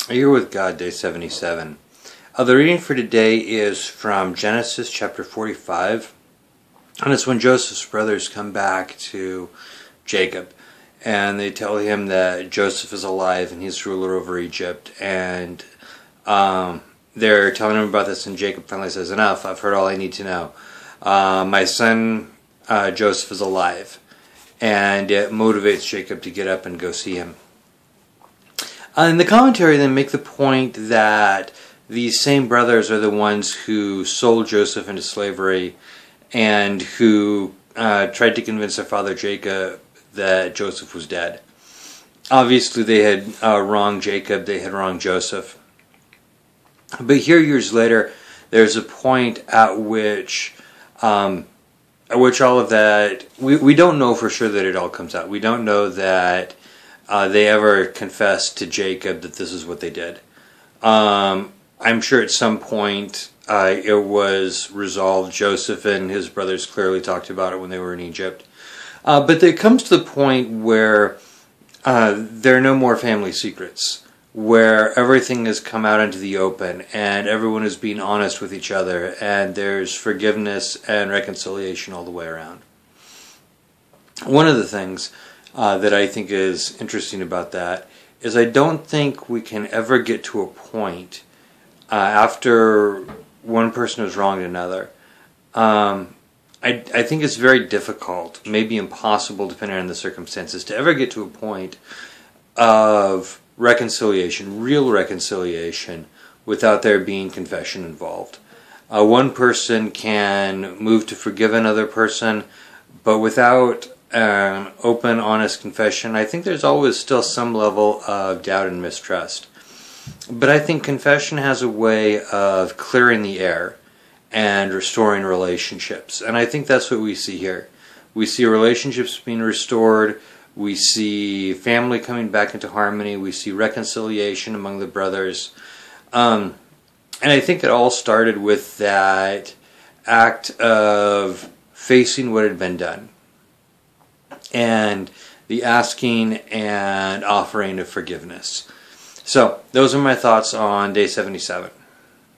A Year with God, Day 77. The reading for today is from Genesis chapter 45. And it's when Joseph's brothers come back to Jacob. And they tell him that Joseph is alive and he's ruler over Egypt. And they're telling him about this, and Jacob finally says, "Enough, I've heard all I need to know. My son Joseph is alive." And it motivates Jacob to get up and go see him. In the commentary, they make the point that these same brothers are the ones who sold Joseph into slavery and who tried to convince their father Jacob that Joseph was dead. Obviously, they had wronged Jacob, they had wronged Joseph. But here, years later, there's a point at which all of that, we don't know for sure that it all comes out. We don't know that they ever confessed to Jacob that this is what they did. I'm sure at some point it was resolved. Joseph and his brothers clearly talked about it when they were in Egypt. But it comes to the point where there are no more family secrets, where everything has come out into the open and everyone is being honest with each other, and there's forgiveness and reconciliation all the way around. One of the things that I think is interesting about that is I don't think we can ever get to a point after one person has wronged another. I think it's very difficult, maybe impossible depending on the circumstances, to ever get to a point of reconciliation, real reconciliation, without there being confession involved. One person can move to forgive another person, but without an open, honest confession, I think there's always still some level of doubt and mistrust. But I think confession has a way of clearing the air and restoring relationships. And I think that's what we see here. We see relationships being restored. We see family coming back into harmony. We see reconciliation among the brothers. And I think it all started with that act of facing what had been done, and the asking and offering of forgiveness. So, those are my thoughts on Day 77.